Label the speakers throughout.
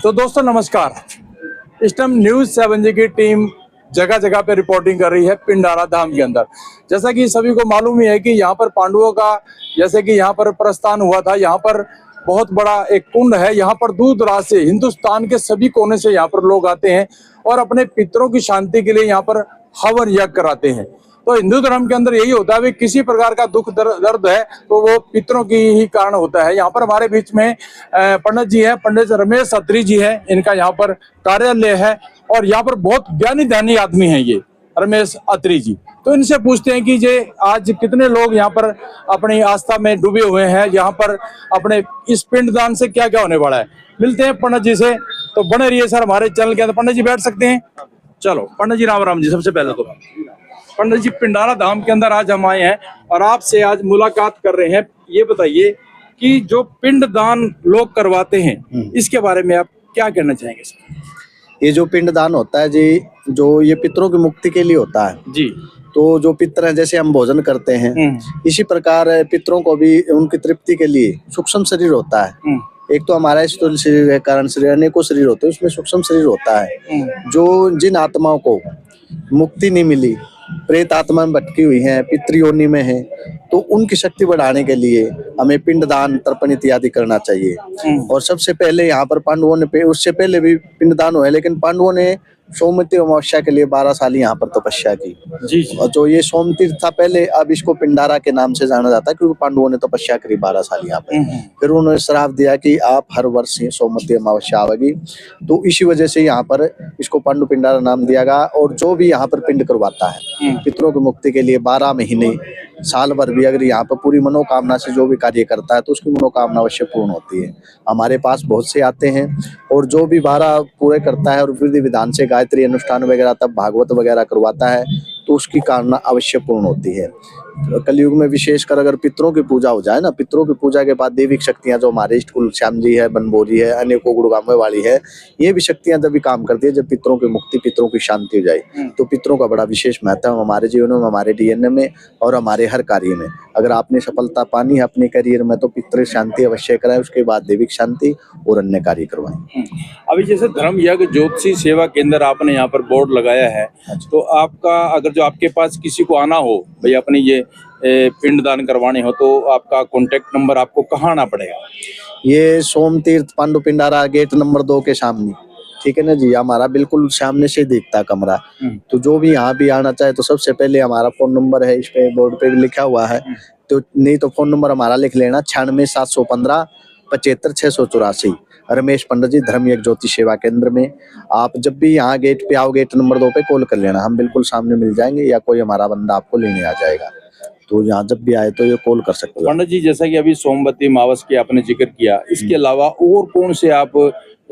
Speaker 1: तो दोस्तों नमस्कार। इस टाइम न्यूज़ 7 जी की टीम जगह जगह पे रिपोर्टिंग कर रही है पिंडारा धाम के अंदर। जैसा कि सभी को मालूम ही है कि यहाँ पर पांडवों का जैसे कि यहाँ पर प्रस्थान हुआ था, यहाँ पर बहुत बड़ा एक कुंड है। यहाँ पर दूर दराज से हिंदुस्तान के सभी कोने से यहाँ पर लोग आते हैं और अपने पितरों की शांति के लिए यहाँ पर हवन यज्ञ कराते हैं। तो हिंदू धर्म के अंदर यही होता है कि किसी प्रकार का दुख दर्द है तो वो पितरों की ही कारण होता है। यहाँ पर हमारे बीच में पंडित जी हैं, पंडित रमेश अत्री जी हैं, इनका यहाँ पर कार्यालय है और यहाँ पर बहुत ज्ञानी ध्यानी आदमी हैं ये रमेश अत्री जी। तो इनसे पूछते हैं कि जे आज कितने लोग यहाँ पर अपनी आस्था में डूबे हुए हैं, यहाँ पर अपने इस पिंडदान से क्या क्या होने वाला है। मिलते हैं पंडित जी से, तो बने रहिए सर हमारे चैनल के अंदर। पंडित जी बैठ सकते हैं। चलो पंडित जी राम राम जी। सबसे पहले तो पंडित जी पिंडारा धाम के अंदर आज हम आए हैं और आपसे आज मुलाकात कर रहे हैं। ये बताइए कि जो पिंडदान लोग करवाते हैं इसके बारे में आप क्या कहना चाहेंगे सर?
Speaker 2: ये जो पिंडदान होता है जी, जो ये पितरों की मुक्ति के लिए होता है
Speaker 1: जी।
Speaker 2: तो जो पितर हैं, जैसे हम भोजन करते हैं इसी प्रकार पितरों को भी उनकी तृप्ति के लिए सूक्ष्म शरीर होता है। एक तो हमारा स्थूल शरीर है, कारण शरीर, अनेकों शरीर होते हैं, उसमें सूक्ष्म शरीर होता है। जो जिन आत्माओं को मुक्ति नहीं मिली, प्रेत आत्मा में भटकी हुई हैं, पितृयोनि में हैं, तो उनकी शक्ति बढ़ाने के लिए हमें पिंडदान, तर्पण इत्यादि करना चाहिए। और सबसे पहले यहाँ पर पांडवों ने, उससे पहले भी पिंडदान हुए, लेकिन पांडवों ने सोमवती अमावस्या के लिए 12 साल यहाँ पर तपस्या की।
Speaker 1: जी।
Speaker 2: और जो ये सोम तीर्थ था पहले, अब इसको पिंडारा के नाम से जाना जाता है क्योंकि पांडवों ने तपस्या करी 12 साल यहाँ पे। फिर उन्होंने श्राप दिया कि आप हर वर्ष ये सोमवती अमावस्या आवेगी, तो इसी वजह से यहाँ पर इसको पांडु पिंडारा नाम दिया गया। और जो भी यहाँ पर पिंड करवाता है पितरों की मुक्ति के लिए 12 महीने साल भर भी अगर यहाँ पर पूरी मनोकामना से जो भी कार्य करता है तो उसकी मनोकामना अवश्य पूर्ण होती है। हमारे पास बहुत से आते हैं और जो भी 12 पूरे करता है और विधि विधान से गायत्री अनुष्ठान वगैरह तब भागवत वगैरह करवाता है तो उसकी कामना अवश्य पूर्ण होती है। कलयुग में विशेषकर अगर पितरों की पूजा हो जाए ना, पितरों की पूजा के बाद देविक शक्तियां जो हमारे इष्ट कुल श्याम जी है, बनभोरी है, अनेकों गुड़गामे वाली है, ये भी शक्तियां जब भी काम करती है जब पितरों की मुक्ति, पितरों की शांति हो जाए। तो पितरों का बड़ा विशेष महत्व है हमारे जीवन में, हमारे डीएनए में और हमारे हर कार्य में। अगर आपने सफलता पानी है अपने करियर में तो पितृ शांति अवश्य कराएं, उसके बाद देविक शांति और अन्य कार्य करवाएं।
Speaker 1: अभी जैसे धर्म यज्ञ ज्योतिषी सेवा केंद्र आपने यहाँ पर बोर्ड लगाया है, तो आपका अगर जो आपके पास किसी को आना हो भाई अपने ये पिंडदान करवाने हो तो आपका कॉन्टेक्ट नंबर आपको कहाँ आना पड़ेगा?
Speaker 2: ये सोम तीर्थ पांडु पिंडारा गेट नंबर 2 के सामने, ठीक है ना जी। हमारा बिल्कुल सामने से दिखता कमरा। तो जो भी यहाँ भी आना चाहे तो सबसे पहले हमारा फोन नंबर है, इस पे बोर्ड पे भी लिखा हुआ है, तो नहीं तो फोन नंबर हमारा लिख लेना 96 715 75 684। रमेश पंडित जी धर्म यज्ञ ज्योति सेवा केंद्र में। आप जब भी यहाँ गेट पे आओ, गेट नंबर 2 पे कॉल कर लेना, हम बिल्कुल सामने मिल जाएंगे या कोई हमारा बंदा आपको लेने आ जाएगा। तो यहाँ जब भी आए तो ये कॉल कर सकते हो।
Speaker 1: पंडित जी जैसा कि अभी सोमवती अमावस की आपने जिक्र किया, इसके अलावा और कौन से आप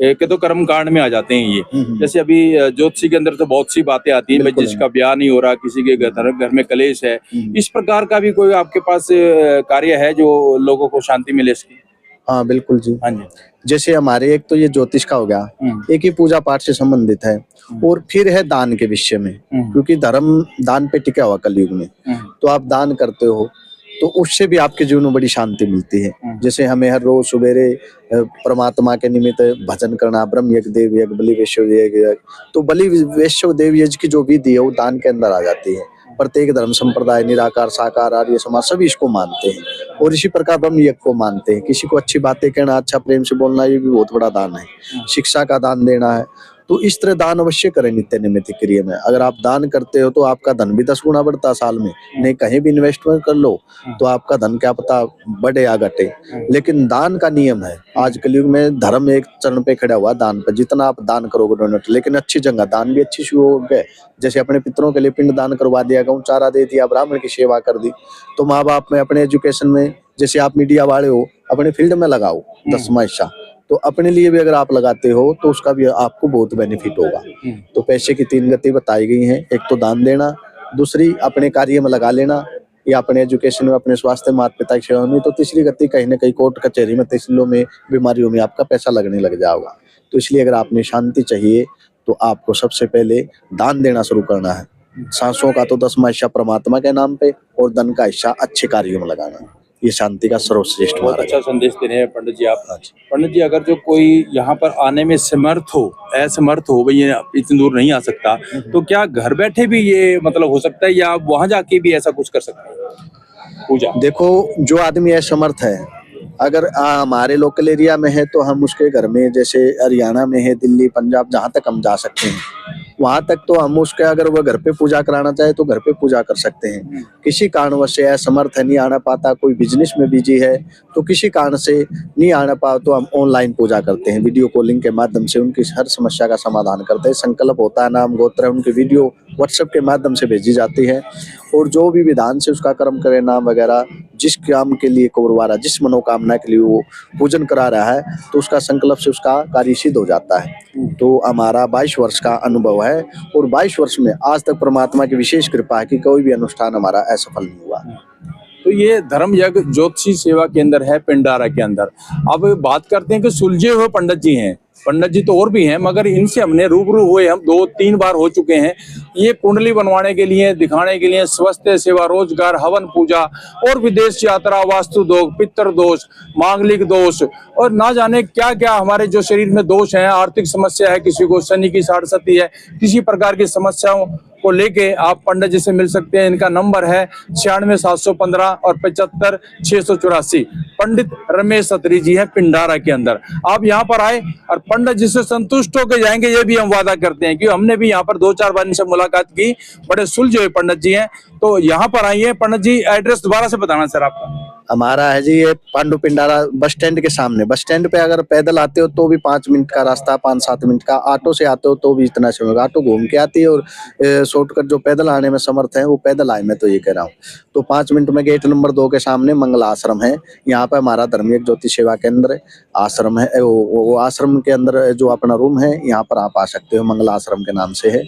Speaker 1: के तो कर्म कांड में आ जाते हैं ये? जैसे अभी ज्योतिषी के अंदर तो बहुत सी बातें आती हैं, जिसका ब्याह नहीं हो रहा, किसी के घर में कलेश है, इस प्रकार का भी कोई आपके पास कार्य है जो लोगों को शांति मिले इसकी?
Speaker 2: हाँ बिल्कुल जी।
Speaker 1: हाँ जी।
Speaker 2: जैसे हमारे एक तो ये ज्योतिष का हो गया, एक ही पूजा पाठ से संबंधित है, और फिर है दान के विषय में, क्योंकि धर्म दान पे टिका हुआ कलयुग में। तो आप दान करते हो तो उससे भी आपके जीवन में बड़ी शांति मिलती है। जैसे हमें हर रोज सवेरे परमात्मा के निमित्त भजन करना, ब्रह्म यज्ञ, देव यज्ञ, बलि वैष्णव यज्ञ, तो बलि वैष्णव देव यज्ञ की जो विधि है वो दान के अंदर आ जाती है। प्रत्येक धर्म संप्रदाय, निराकार, साकार, आर्य समाज सभी इसको मानते हैं और इसी प्रकार ब्रह्म यज्ञ को मानते हैं। किसी को अच्छी बातें कहना, अच्छा प्रेम से बोलना, ये भी बहुत बड़ा दान है। शिक्षा का दान देना है, तो इस तरह दान अवश्य करें नित्य नैमित्तिक क्रिया में। अगर आप दान करते हो तो आपका धन भी 10 गुना बढ़ता साल में। नहीं कहीं भी इन्वेस्टमेंट कर लो तो आपका धन क्या पता बढ़े या घटे, लेकिन दान का नियम है। आज कलयुग में धर्म एक चरण पे खड़ा हुआ दान पर, जितना आप दान करोगे डोनेट, लेकिन अच्छी जगह दान भी अच्छी शुरू हो गए। जैसे अपने पितरों के लिए पिंड दान करवा दिया, गौ चारा दे दिया, ब्राह्मण की सेवा कर दी। तो माँ बाप में, अपने एजुकेशन में, जैसे आप मीडिया वाले हो अपने फील्ड में लगाओ 10वां हिस्सा, तो अपने लिए भी अगर आप लगाते हो तो उसका भी आपको बहुत बेनिफिट होगा। तो पैसे की 3 गति बताई गई हैं, एक तो दान देना, दूसरी अपने कार्य में लगा लेना, या अपने एजुकेशन में, अपने स्वास्थ्य, माता पिता की सेवा में, तो तीसरी गति कहीं ना कहीं कोर्ट कचहरी में, तहसीलों में, बीमारियों में आपका पैसा लगने लग जाएगा। तो इसलिए अगर आपने शांति चाहिए तो आपको सबसे पहले दान देना शुरू करना है। सांसों का तो 10वां हिस्सा परमात्मा के नाम पे और धन का हिस्सा अच्छे कार्यों में लगाना है। ये शांति का सर्वश्रेष्ठ
Speaker 1: बहुत
Speaker 2: मार्ग
Speaker 1: अच्छा
Speaker 2: है।
Speaker 1: संदेश दे रहे हैं पंडित जी आप। पंडित जी, अगर जो कोई यहाँ पर आने में समर्थ हो, असमर्थ हो, भाई ये इतनी दूर नहीं आ सकता, तो क्या घर बैठे भी ये मतलब हो सकता है, या आप वहां जाके भी ऐसा कुछ कर सकते हैं पूजा?
Speaker 2: देखो, जो आदमी असमर्थ है, अगर हमारे लोकल एरिया में है तो हम उसके घर में, जैसे हरियाणा में है, दिल्ली, पंजाब, जहाँ तक हम जा सकते हैं वहां तक तो हम उसके, अगर वो घर पे पूजा कराना चाहे तो घर पे पूजा कर सकते हैं। किसी कारणवश से असमर्थ है, नहीं आना पाता, कोई बिजनेस में बिजी है, तो किसी कारण से नहीं आना पाओ तो हम ऑनलाइन पूजा करते हैं, वीडियो कॉलिंग के माध्यम से उनकी हर समस्या का समाधान करते हैं। संकल्प होता है, नाम गोत्र है, उनकी वीडियो व्हाट्सएप के माध्यम से भेजी जाती है, और जो भी विधान से उसका कर्म करे, नाम वगैरह, जिस काम के लिए करवा रहा, जिस मनोकामना के लिए वो पूजन करा रहा है, तो उसका संकल्प से उसका कार्य सिद्ध हो जाता है। तो हमारा 22 वर्ष का अनुभव है, और 22 वर्ष में आज तक परमात्मा की विशेष कृपा है कि कोई भी अनुष्ठान हमारा असफल नहीं हुआ।
Speaker 1: तो ये धर्म यज्ञ ज्योतिषी सेवा केंद्र है पिंडारा के अंदर। अब बात करते हैं कि सुलझे हुए पंडित जी हैं, पंडित जी तो और भी हैं, मगर इनसे हमने रूबरू हुए, हम 2-3 बार हो चुके हैं। ये कुंडली बनवाने के लिए, दिखाने के लिए, स्वास्थ्य सेवा, रोजगार, हवन पूजा और विदेश यात्रा, वास्तु दोष, पितृ दोष, मांगलिक दोष और ना जाने क्या क्या हमारे जो शरीर में दोष हैं, आर्थिक समस्या है, किसी को शनि की साढ़सती है, किसी प्रकार की समस्याओं को लेके आप पंडित जी से मिल सकते हैं। इनका नंबर है 96 715 और 75 684। पंडित रमेश अत्री जी है पिंडारा के अंदर। आप यहाँ पर आए और पंडित जी से संतुष्ट होकर जाएंगे, ये भी हम वादा करते हैं, क्योंकि हमने भी यहाँ पर 2-4 बार इनसे मुलाकात की। बड़े सुलझे हुए पंडित जी हैं, तो यहाँ पर आइए। पंडित जी, एड्रेस दोबारा से बताना सर आपका।
Speaker 2: हमारा है जी ये पांडु पिंडारा बस स्टैंड के सामने। बस स्टैंड पे अगर पैदल आते हो तो भी 5 मिनट का रास्ता, 5-7 मिनट का। ऑटो से आते हो तो भी इतना समय होगा। ऑटो घूम के आती है, और शॉर्टकट जो पैदल आने में समर्थ है वो पैदल आए, मैं तो ये कह रहा हूँ। तो 5 मिनट में गेट नंबर 2 के सामने मंगल आश्रम है। यहाँ पे हमारा धर्मयुग ज्योति सेवा केंद्र आश्रम है। वो आश्रम के अंदर जो अपना रूम है, यहाँ पर आप आ सकते हो, मंगल आश्रम के नाम से है।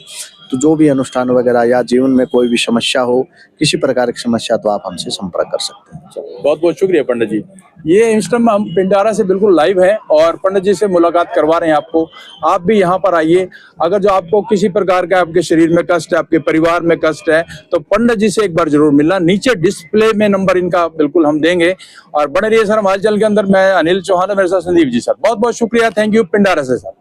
Speaker 2: तो जो भी अनुष्ठान वगैरह या जीवन में कोई भी समस्या हो, किसी प्रकार की समस्या, तो आप हमसे संपर्क कर सकते हैं।
Speaker 1: बहुत बहुत शुक्रिया पंडित जी। ये इंस्टम हम पिंडारा से बिल्कुल लाइव है और पंडित जी से मुलाकात करवा रहे हैं आपको। आप भी यहाँ पर आइए। अगर जो आपको किसी प्रकार का आपके शरीर में कष्ट है, आपके परिवार में कष्ट है, तो पंडित जी से एक बार जरूर मिलना। नीचे डिस्प्ले में नंबर इनका बिल्कुल हम देंगे। और बने रहिए सर हमारे चैनल के अंदर। मैं अनिल चौहान, मेरे साथ संदीप जी सर। बहुत बहुत शुक्रिया। थैंक यू पिंडारा से सर।